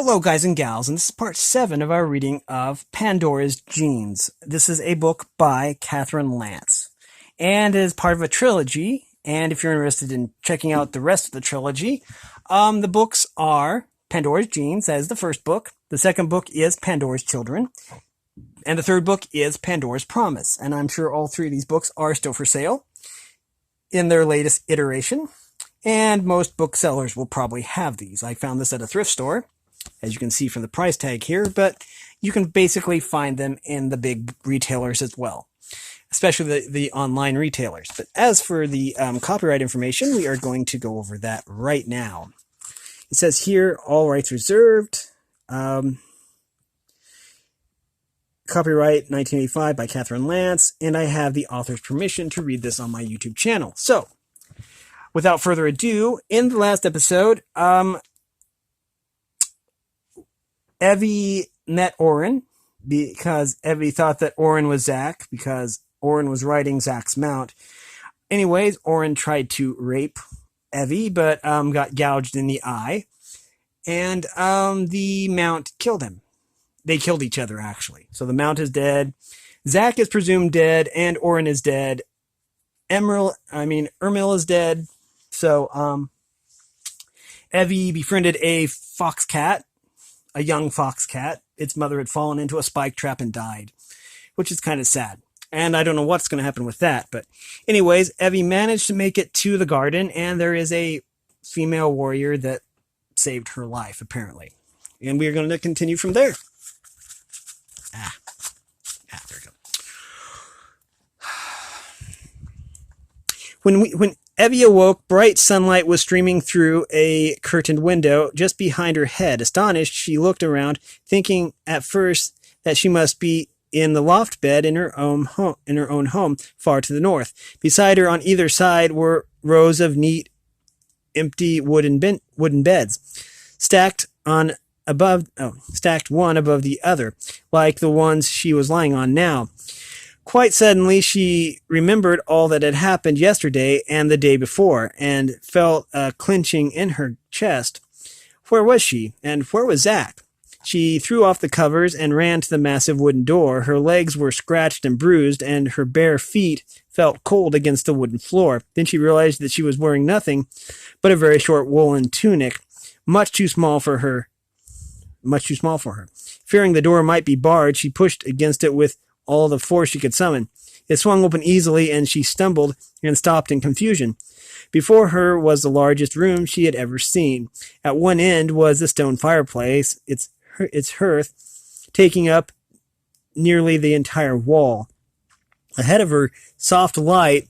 Hello, guys and gals, and this is part 7 of our reading of Pandora's Genes. This is a book by Catherine Lance, and it is part of a trilogy. And if you're interested in checking out the rest of the trilogy, the books are Pandora's Genes, that is the first book. The second book is Pandora's Children, and the third book is Pandora's Promise. And I'm sure all three of these books are still for sale in their latest iteration, and most booksellers will probably have these. I found this at a thrift store, as you can see from the price tag here, but you can basically find them in the big retailers as well, especially the online retailers. But as for the copyright information, we are going to go over that right now. It says here, all rights reserved. Copyright 1985 by Catherine Lance, and I have the author's permission to read this on my YouTube channel. So, without further ado, in the last episode, Evie met Orin because Evie thought that Orin was Zack because Orin was riding Zack's mount. Anyways, Orin tried to rape Evie, but got gouged in the eye, and the mount killed him. They killed each other, actually. So the mount is dead. Zack is presumed dead, and Orin is dead. Ermil is dead. So Evie befriended a fox cat. A young fox cat. Its mother had fallen into a spike trap and died, which is kind of sad. And I don't know what's going to happen with that. But anyways, Evie managed to make it to the garden, and there is a female warrior that saved her life, apparently. And we're going to continue from there. There we go. When Evie awoke, bright sunlight was streaming through a curtained window just behind her head. Astonished, she looked around, thinking at first that she must be in the loft bed in her own home, far to the north. Beside her, on either side, were rows of neat, empty wooden beds, stacked one above the other, like the ones she was lying on now. Quite suddenly, she remembered all that had happened yesterday and the day before, and felt a clenching in her chest. Where was she, and where was Zack? She threw off the covers and ran to the massive wooden door. Her legs were scratched and bruised, and her bare feet felt cold against the wooden floor. Then she realized that she was wearing nothing but a very short woolen tunic, much too small for her. Fearing the door might be barred, she pushed against it with all the force she could summon. It swung open easily, and she stumbled and stopped in confusion. Before her was the largest room she had ever seen. At one end was the stone fireplace, its hearth taking up nearly the entire wall. Ahead of her, soft light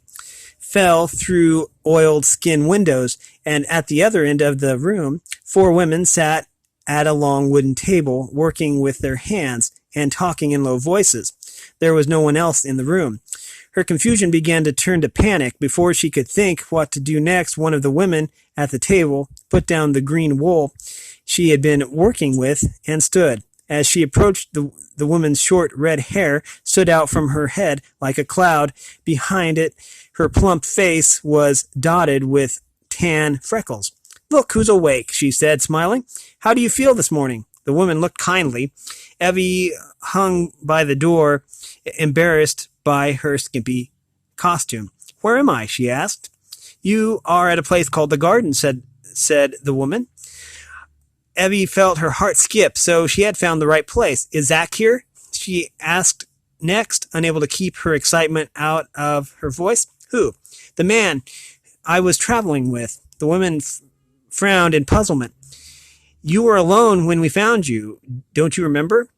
fell through oiled skin windows, and at the other end of the room, 4 women sat at a long wooden table, working with their hands and talking in low voices. There was no one else in the room. Her confusion began to turn to panic. Before she could think what to do next, one of the women at the table put down the green wool she had been working with and stood. As she approached, the woman's short red hair stood out from her head like a cloud. Behind it, her plump face was dotted with tan freckles. "Look who's awake," she said, smiling. "How do you feel this morning?" The woman looked kindly. Evie hung by the door, embarrassed by her skimpy costume. "Where am I?" she asked. "You are at a place called the garden," said the woman. Evie felt her heart skip, so she had found the right place. "Is Zack here?" she asked next, unable to keep her excitement out of her voice. "Who?" "The man I was traveling with." The woman frowned in puzzlement. "You were alone when we found you. Don't you remember?"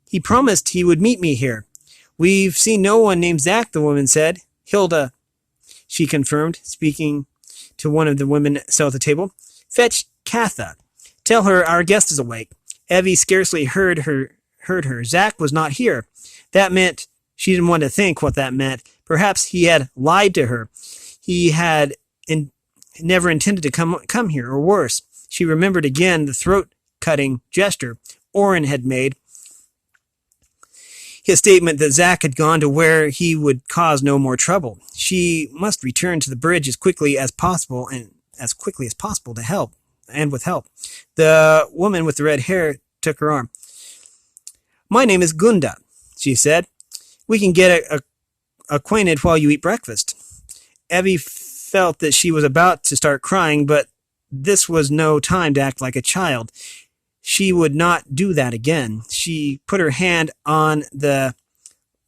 "He promised he would meet me here." "We've seen no one named Zack," the woman said. "Hilda," she confirmed, speaking to one of the women still at the table. "Fetch Katha. Tell her our guest is awake." Evie scarcely heard her. Zack was not here. That meant she didn't want to think what that meant. Perhaps he had lied to her. He had never intended to come here, or worse. She remembered again the throat-cutting gesture Orin had made. His statement that Zack had gone to where he would cause no more trouble. She must return to the bridge as quickly as possible to help. And with help. The woman with the red hair took her arm. "My name is Gunda," she said. "We can get acquainted while you eat breakfast." Evie felt that she was about to start crying, but this was no time to act like a child. She would not do that again. She put her hand on the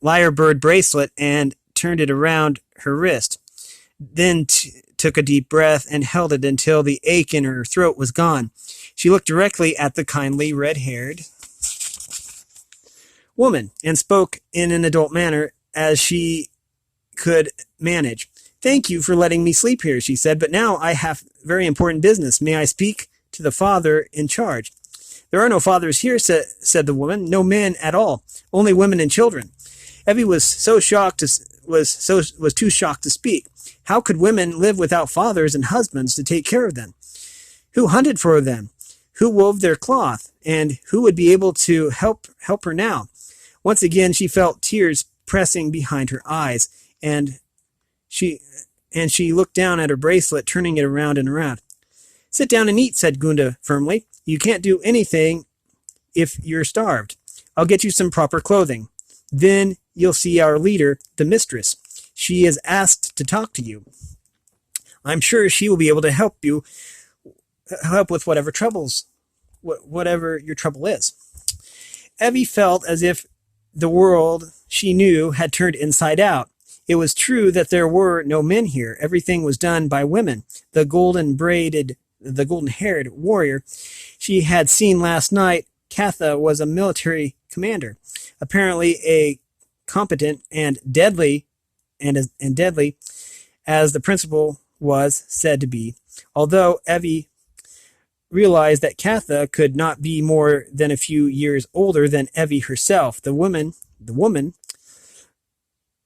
lyrebird bracelet and turned it around her wrist, then took a deep breath and held it until the ache in her throat was gone. She looked directly at the kindly red-haired woman and spoke in an adult manner as she could manage. "Thank you for letting me sleep here," she said, "but now I have very important business. May I speak to the father in charge?" "There are no fathers here," said the woman. "No men at all. Only women and children." Evie was too shocked to speak. How could women live without fathers and husbands to take care of them? Who hunted for them? Who wove their cloth? And who would be able to help her now? Once again, she felt tears pressing behind her eyes, and she looked down at her bracelet, turning it around and around. "Sit down and eat," said Gunda firmly. "You can't do anything if you're starved. I'll get you some proper clothing. Then you'll see our leader, the mistress. She is asked to talk to you. I'm sure she will be able to help with whatever your trouble is." Evie felt as if the world she knew had turned inside out. It was true that there were no men here. Everything was done by women. The golden-haired warrior she had seen last night, Katha, was a military commander, apparently a competent and deadly as the principal was said to be. Although Evie realized that Katha could not be more than a few years older than Evie herself. The woman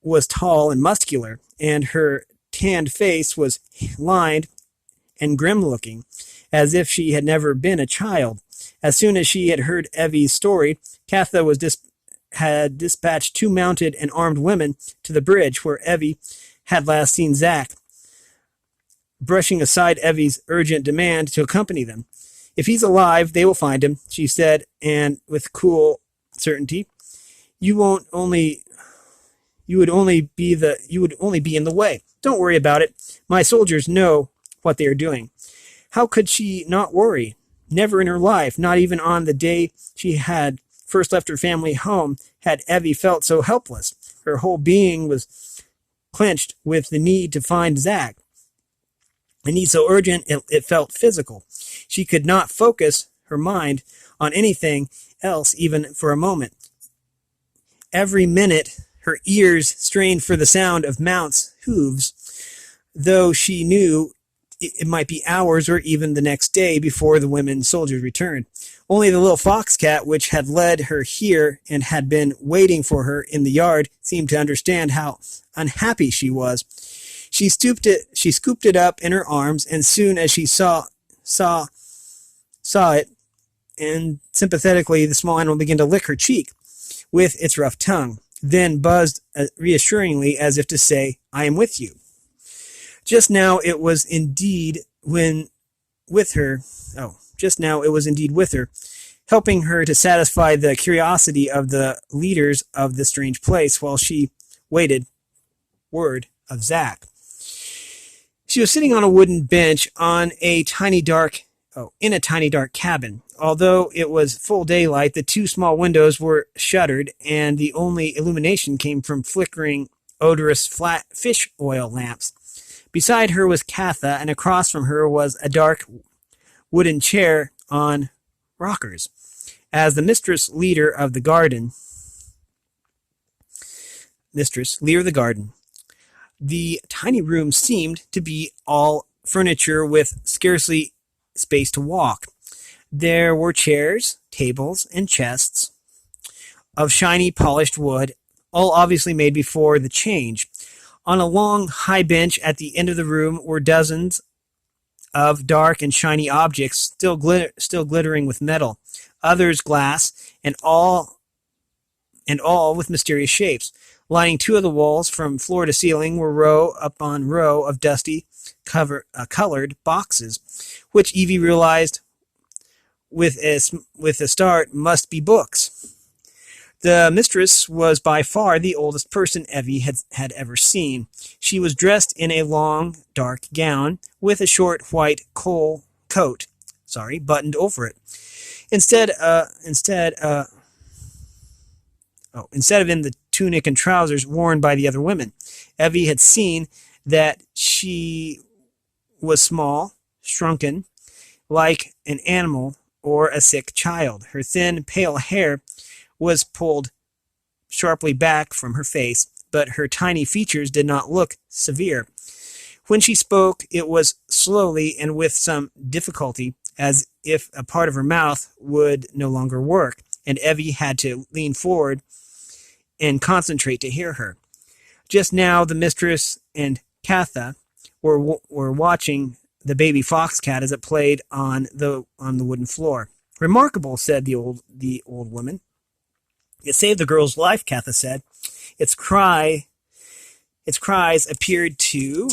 was tall and muscular, and her tanned face was lined and grim-looking, as if she had never been a child. As soon as she had heard Evie's story, Katha had dispatched 2 mounted and armed women to the bridge where Evie had last seen Zack, brushing aside Evie's urgent demand to accompany them. "If he's alive, they will find him," she said, and with cool certainty. You would only be in the way. Don't worry about it. My soldiers know what they are doing." How could she not worry? Never in her life, not even on the day she had first left her family home, had Evie felt so helpless. Her whole being was clenched with the need to find Zack. A need so urgent it felt physical. She could not focus her mind on anything else even for a moment. Every minute, her ears strained for the sound of mounts' hooves, though she knew it might be hours or even the next day before the women soldiers returned. Only the little fox cat, which had led her here and had been waiting for her in the yard, seemed to understand how unhappy she was. She scooped it up in her arms, and soon as she saw it, and sympathetically the small animal began to lick her cheek with its rough tongue, then buzzed reassuringly as if to say, "I am with you." Just now it was indeed with her, helping her to satisfy the curiosity of the leaders of the strange place while she waited word of Zack. She was sitting on a wooden bench in a tiny dark cabin. Although it was full daylight, the 2 small windows were shuttered, and the only illumination came from flickering, odorous flat fish oil lamps. Beside her was Katha, and across from her was a dark wooden chair on rockers. As the leader of the garden, the tiny room seemed to be all furniture with scarcely space to walk. There were chairs, tables, and chests of shiny polished wood, all obviously made before the change. On a long high bench at the end of the room were dozens of dark and shiny objects, still glittering with metal, others glass, and all with mysterious shapes. Lining 2 of the walls from floor to ceiling were row upon row of dusty, colored boxes, which Evie realized with a start must be books. The mistress was by far the oldest person Evie had ever seen. She was dressed in a long, dark gown with a short white coat, buttoned over it. Instead of in the tunic and trousers worn by the other women. Evie had seen that she was small, shrunken, like an animal or a sick child. Her thin, pale hair was pulled sharply back from her face, but her tiny features did not look severe. When she spoke, it was slowly and with some difficulty, as if a part of her mouth would no longer work, and Evie had to lean forward and concentrate to hear her. Just now, the mistress and Katha were watching the baby foxcat as it played on the wooden floor. "Remarkable," said the old woman. "It saved the girl's life," Katha said. Its cries appeared to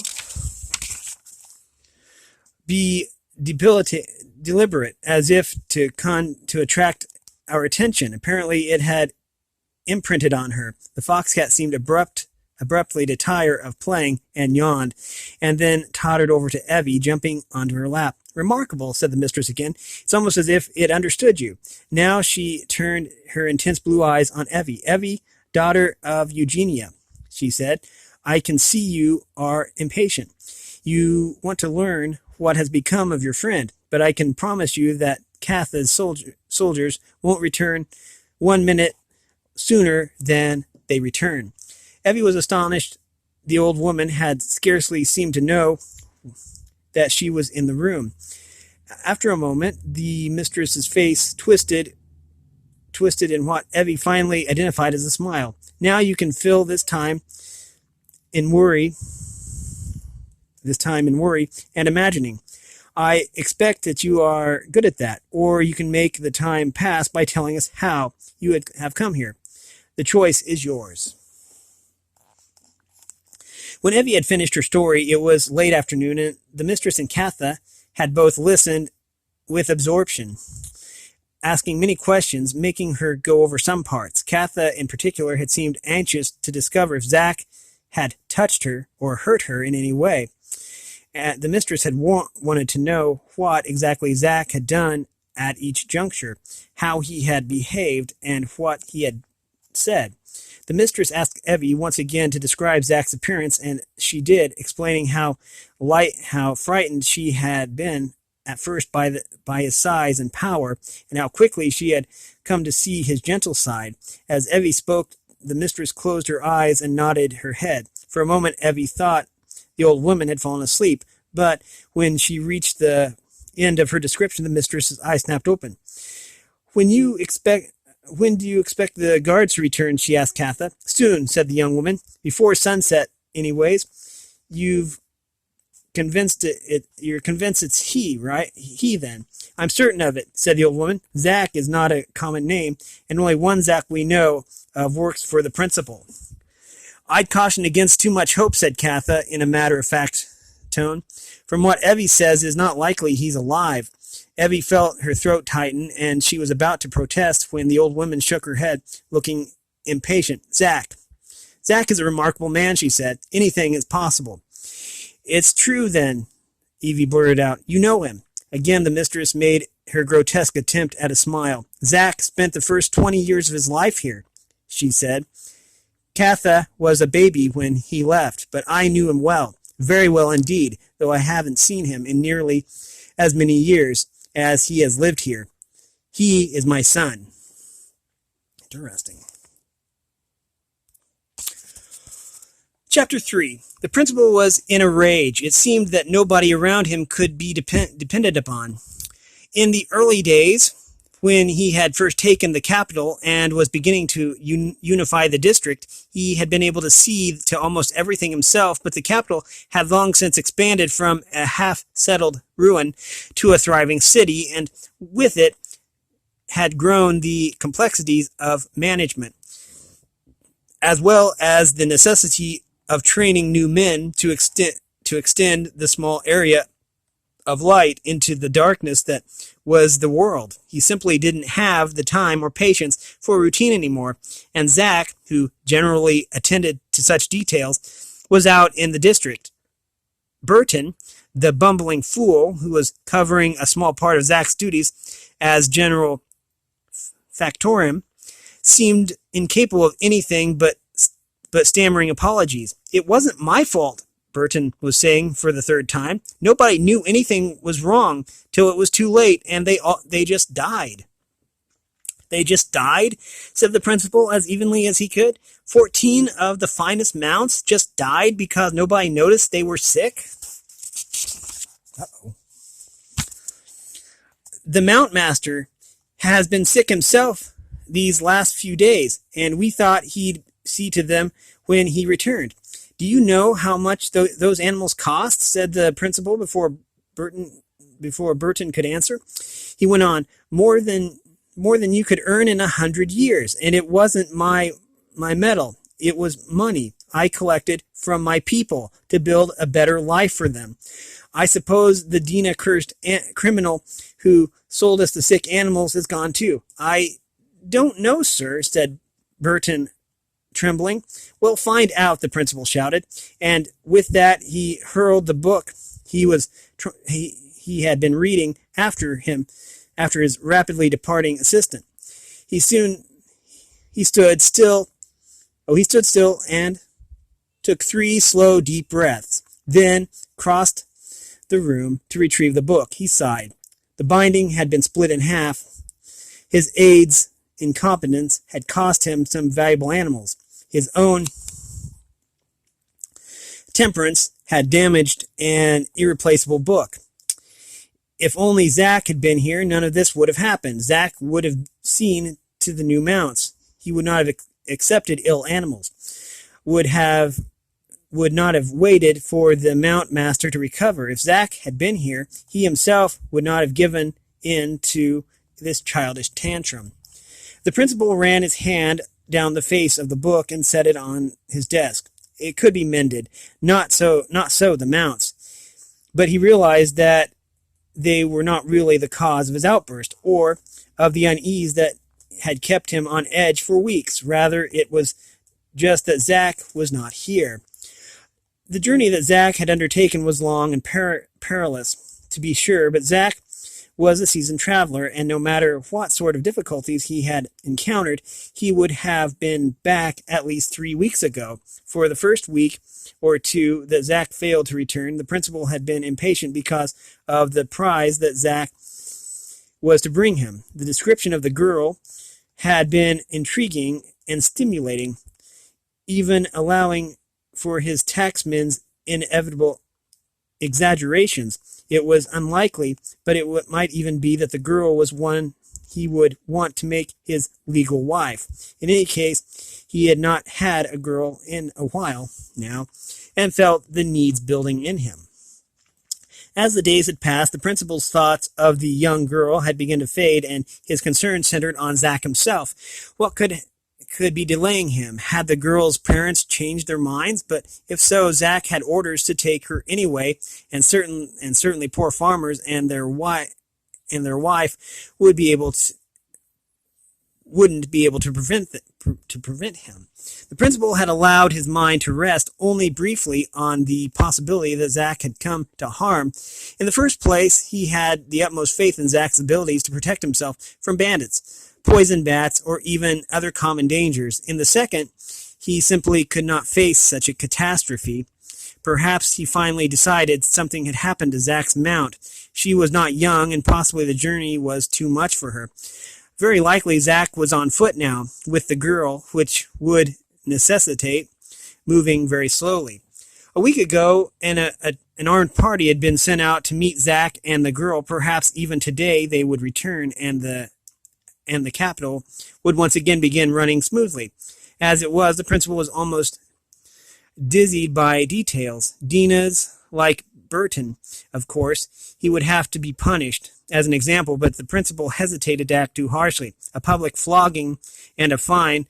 be deliberate, as if to attract our attention. Apparently, it had imprinted on her. The foxcat seemed abruptly to tire of playing and yawned, and then tottered over to Evie, jumping onto her lap. "Remarkable," said the mistress again. "It's almost as if it understood you." Now she turned her intense blue eyes on Evie. "Evie, daughter of Eugenia," she said, "I can see you are impatient. You want to learn what has become of your friend, but I can promise you that Katha's soldiers won't return 1 minute sooner than they return." Evie was astonished. The old woman had scarcely seemed to know that she was in the room. After a moment, the mistress's face twisted in what Evie finally identified as a smile. "Now you can fill this time in worry and imagining. I expect that you are good at that, or you can make the time pass by telling us how you have come here. The choice is yours." When Evie had finished her story, it was late afternoon, and the mistress and Katha had both listened with absorption, asking many questions, making her go over some parts. Katha, in particular, had seemed anxious to discover if Zach had touched her or hurt her in any way. The mistress had wanted to know what exactly Zach had done at each juncture, how he had behaved, and what he had said. The mistress asked Evie once again to describe Zach's appearance, and she did, explaining how frightened she had been at first by his size and power, and how quickly she had come to see his gentle side. As Evie spoke, the mistress closed her eyes and nodded her head. For a moment, Evie thought the old woman had fallen asleep, but when she reached the end of her description, the mistress's eyes snapped open. When do you expect the guards to return?" she asked Katha. "Soon," said the young woman. "Before sunset, anyways." You're convinced it's he, right? He, then. "I'm certain of it," said the old woman. "Zach is not a common name, and only one Zach we know of works for the principal." "I'd caution against too much hope," said Katha in a matter-of-fact tone. "From what Evie says, it's not likely he's alive." Evie felt her throat tighten, and she was about to protest when the old woman shook her head, looking impatient. Zach is a remarkable man," she said. "Anything is possible." "It's true, then," Evie blurted out. "You know him." Again, the mistress made her grotesque attempt at a smile. "Zach spent the first 20 years of his life here," she said. "Katha was a baby when he left, but I knew him well, very well indeed, though I haven't seen him in nearly as many years as he has lived here. He is my son." Interesting. Chapter 3. The principal was in a rage. It seemed that nobody around him could be depended upon. In the early days, when he had first taken the capital and was beginning to unify the district, he had been able to see to almost everything himself, but the capital had long since expanded from a half-settled ruin to a thriving city, and with it had grown the complexities of management, as well as the necessity of training new men to extend the small area of light into the darkness that was the world. He simply didn't have the time or patience for routine anymore, and Zach, who generally attended to such details, was out in the district. Burton, the bumbling fool who was covering a small part of Zach's duties as general factotum, seemed incapable of anything but stammering apologies. "It wasn't my fault," Burton was saying for the third time. "Nobody knew anything was wrong till it was too late, and they just died." "They just died?" said the principal as evenly as he could. 14 of the finest mounts just died because nobody noticed they were sick? Uh-oh. "The Mount Master has been sick himself these last few days, and we thought he'd see to them when he returned." "Do you know how much those animals cost?" said the principal before Burton could answer. He went on, more than you could earn in 100 years, and it wasn't my metal. It was money I collected from my people to build a better life for them. I suppose the Dina-cursed criminal who sold us the sick animals is gone too." "I don't know, sir," said Burton, trembling. "Well, find out," the principal shouted, and with that he hurled the book he had been reading after his rapidly departing assistant. He stood still and took 3 slow, deep breaths, then crossed the room to retrieve the book. He sighed. The binding had been split in half. His aide's incompetence had cost him some valuable animals. His own temperance had damaged an irreplaceable book. If only Zach had been here, none of this would have happened. Zach would have seen to the new mounts. He would not have accepted ill animals, would not have waited for the Mount Master to recover. If Zach had been here, he himself would not have given in to this childish tantrum. The principal ran his hand down the face of the book and set it on his desk. It could be mended. Not so the mounts. But he realized that they were not really the cause of his outburst, or of the unease that had kept him on edge for weeks. Rather, it was just that Zach was not here. The journey that Zach had undertaken was long and perilous, to be sure, but Zach was a seasoned traveler, and no matter what sort of difficulties he had encountered, he would have been back at least 3 weeks ago. For the first week or two that Zach failed to return, the principal had been impatient because of the prize that Zach was to bring him. The description of the girl had been intriguing and stimulating, even allowing for his tacksman's inevitable exaggerations. It was unlikely, but it might even be that the girl was one he would want to make his legal wife. In any case, he had not had a girl in a while now, and felt the needs building in him. As the days had passed, the principal's thoughts of the young girl had begun to fade, and his concern centered on Zach himself. What could be delaying him? Had the girl's parents changed their minds? But if so, Zach had orders to take her anyway, and certainly poor farmers and their wife wouldn't be able to prevent him. The principal had allowed his mind to rest only briefly on the possibility that Zach had come to harm. In the first place, he had the utmost faith in Zach's abilities to protect himself from bandits, poison bats, or even other common dangers. In the second, he simply could not face such a catastrophe. Perhaps he finally decided something had happened to Zach's mount. She was not young, and possibly the journey was too much for her. Very likely Zach was on foot now, with the girl, which would necessitate moving very slowly. A week ago, an armed party had been sent out to meet Zach and the girl. Perhaps even today they would return, and the capital would once again begin running smoothly. As it was, the principal was almost dizzied by details. Dina's like Burton, of course. He would have to be punished as an example, but the principal hesitated to act too harshly. A public flogging and a fine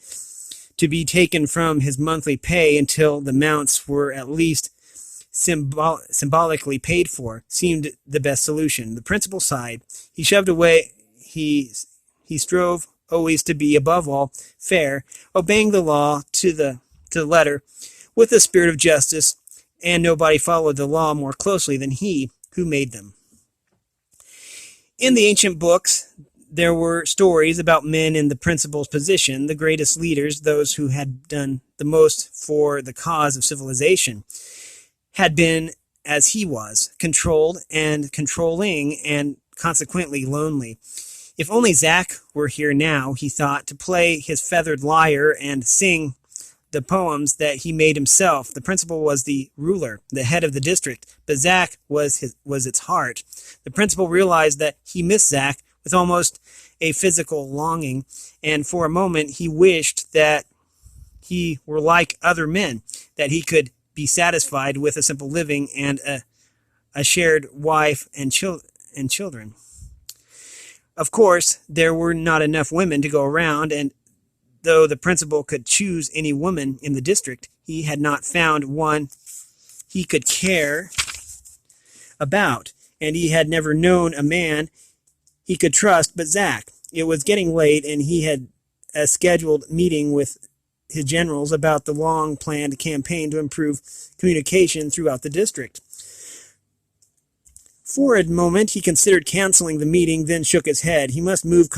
to be taken from his monthly pay until the mounts were at least symbolically paid for, seemed the best solution. The principal sighed. He shoved away. He strove always to be, above all, fair, obeying the law to the letter, with the spirit of justice, and nobody followed the law more closely than he who made them. In the ancient books, there were stories about men in the principal's position, the greatest leaders, those who had done the most for the cause of civilization, had been as he was, controlled and controlling, and consequently lonely. If only Zack were here now, he thought, to play his feathered lyre and sing the poems that he made himself. The principal was the ruler, the head of the district, but Zack was its heart. The principal realized that he missed Zack with almost a physical longing, and for a moment he wished that he were like other men, that he could be satisfied with a simple living and a shared wife and children. Of course, there were not enough women to go around, and though the principal could choose any woman in the district, he had not found one he could care about, and he had never known a man he could trust but Zack. It was getting late, and he had a scheduled meeting with his generals about the long-planned campaign to improve communication throughout the district. For a moment, he considered canceling the meeting, then shook his head. He must move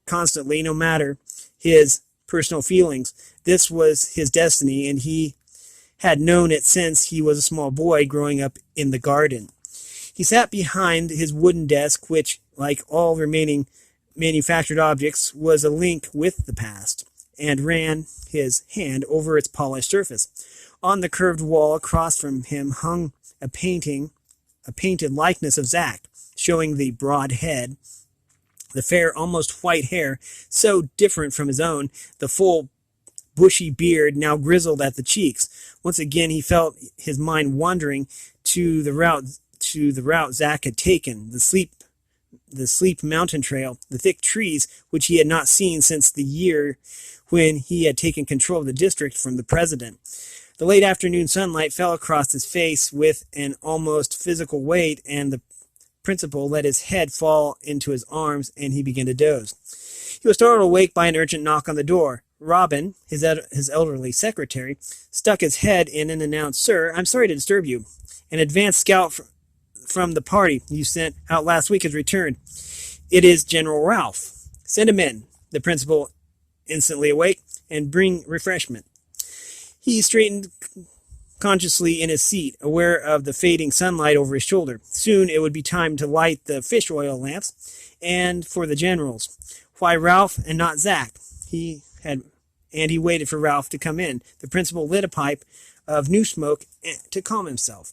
constantly, no matter his personal feelings. This was his destiny, and he had known it since he was a small boy growing up in the garden. He sat behind his wooden desk, which, like all remaining manufactured objects, was a link with the past, and ran his hand over its polished surface. On the curved wall across from him hung a painted likeness of Zack, showing the broad head, the fair, almost white hair, so different from his own, the full, bushy beard now grizzled at the cheeks. Once again he felt his mind wandering to the route Zack had taken, the sleep mountain trail, the thick trees which he had not seen since the year when he had taken control of the district from the president. The late afternoon sunlight fell across his face with an almost physical weight, and the principal let his head fall into his arms, and he began to doze. He was startled awake by an urgent knock on the door. Robin, his elderly secretary, stuck his head in and announced, "Sir, I'm sorry to disturb you. An advance scout from the party you sent out last week has returned. It is General Ralph. Send him in." The principal, instantly awake, "and bring refreshment." He straightened consciously in his seat, aware of the fading sunlight over his shoulder. Soon it would be time to light the fish oil lamps, and for the generals. Why Ralph and not Zack? He waited for Ralph to come in. The principal lit a pipe of new smoke to calm himself.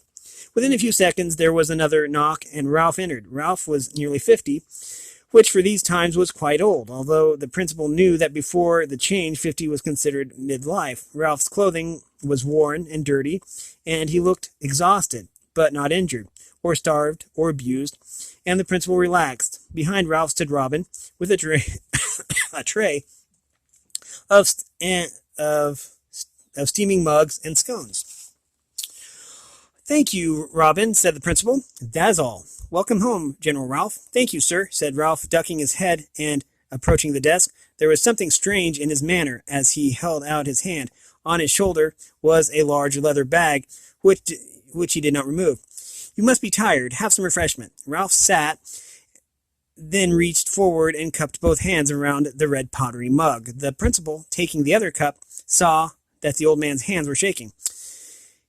Within a few seconds there was another knock, and Ralph entered. Ralph was nearly 50, which for these times was quite old, although the principal knew that before the change 50 was considered midlife. Ralph's clothing was worn and dirty, and he looked exhausted, but not injured, or starved, or abused, and the principal relaxed. Behind Ralph stood Robin, with a tray of steaming mugs and scones. "Thank you, Robin," said the principal. "That's all. Welcome home, General Ralph." "Thank you, sir," said Ralph, ducking his head and approaching the desk. There was something strange in his manner as he held out his hand. On his shoulder was a large leather bag, which he did not remove. "You must be tired. Have some refreshment." Ralph sat, then reached forward and cupped both hands around the red pottery mug. The principal, taking the other cup, saw that the old man's hands were shaking.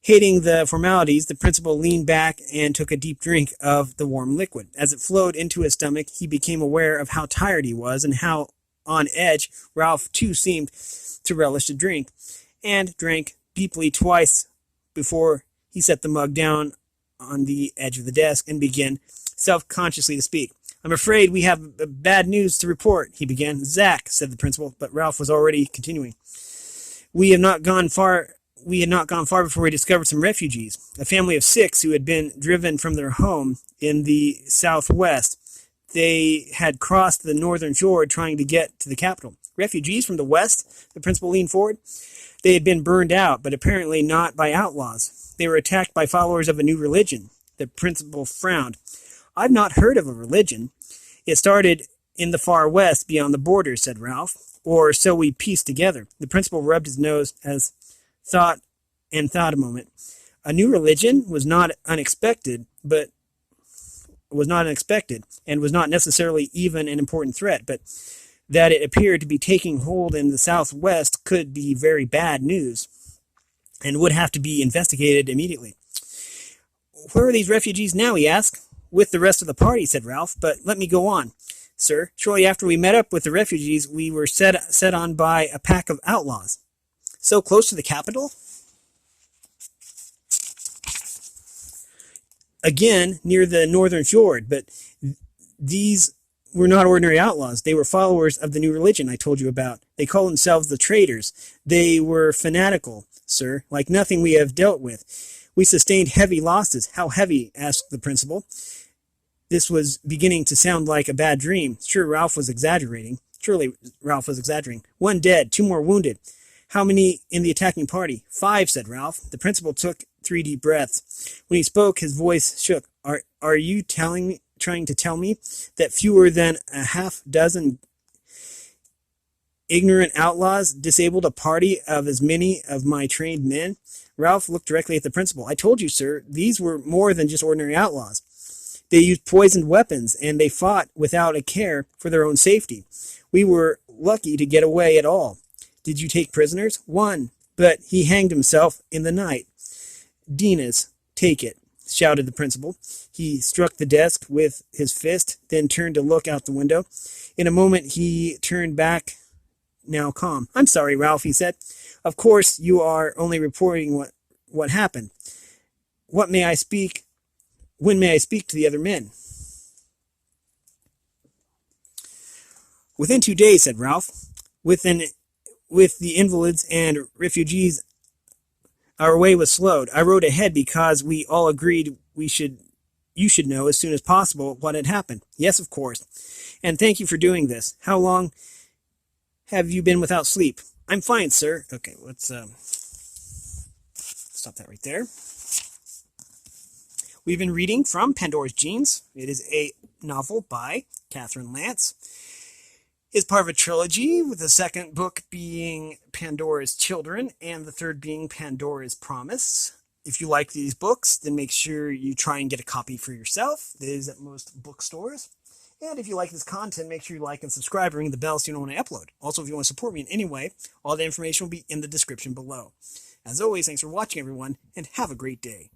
Hating the formalities, the principal leaned back and took a deep drink of the warm liquid. As it flowed into his stomach, he became aware of how tired he was and how on edge Ralph too seemed to relish the drink, and drank deeply twice before he set the mug down on the edge of the desk and began self-consciously to speak. "I'm afraid we have bad news to report," he began. "Zack," said the principal, but Ralph was already continuing. We had not gone far before we discovered some refugees, a family of 6 who had been driven from their home in the southwest. they had crossed the northern fjord trying to get to the capital. Refugees from the west, the principal leaned forward. They had been burned out, but apparently not by outlaws. They were attacked by followers of a new religion. The principal frowned. I've not heard of a religion. It started in the far west beyond the borders, said Ralph, or so we pieced together. The principal rubbed his nose as thought a moment. A new religion was not unexpected, and was not necessarily even an important threat, but that it appeared to be taking hold in the southwest could be very bad news and would have to be investigated immediately. Where are these refugees now, he asked. With the rest of the party, said Ralph, but let me go on. Sir, shortly after we met up with the refugees, we were set on by a pack of outlaws. So close to the capital? Again, near the northern fjord, but these were not ordinary outlaws. They were followers of the new religion I told you about. They call themselves the Traders. They were fanatical, sir, like nothing we have dealt with. We sustained heavy losses. How heavy? Asked the principal. This was beginning to sound like a bad dream. Surely Ralph was exaggerating. 1 dead, 2 more wounded. How many in the attacking party? 5, said Ralph. The principal took 3 deep breaths. When he spoke, his voice shook. Are you trying to tell me that fewer than a half dozen ignorant outlaws disabled a party of as many of my trained men? Ralph looked directly at the principal. I told you, sir, these were more than just ordinary outlaws. They used poisoned weapons, and they fought without a care for their own safety. We were lucky to get away at all. Did you take prisoners? 1, but he hanged himself in the night. Dinas, take it, shouted the principal. He struck the desk with his fist, then turned to look out the window. In a moment, he turned back, now calm. I'm sorry, Ralph, he said. Of course, you are only reporting what happened. When may I speak to the other men? Within 2 days, said Ralph. With the invalids and refugees, our way was slowed. I rode ahead because we all agreed you should know as soon as possible what had happened. Yes, of course. And thank you for doing this. How long have you been without sleep? I'm fine, sir. Okay, let's stop that right there. We've been reading from Pandora's Genes. It is a novel by Catherine Lance. It's part of a trilogy, with the second book being Pandora's Children and the third being Pandora's Promise. If you like these books, then make sure you try and get a copy for yourself. It is at most bookstores. And if you like this content, make sure you like and subscribe and ring the bell so you know when I upload. Also, if you want to support me in any way, all the information will be in the description below. As always, thanks for watching, everyone, and have a great day.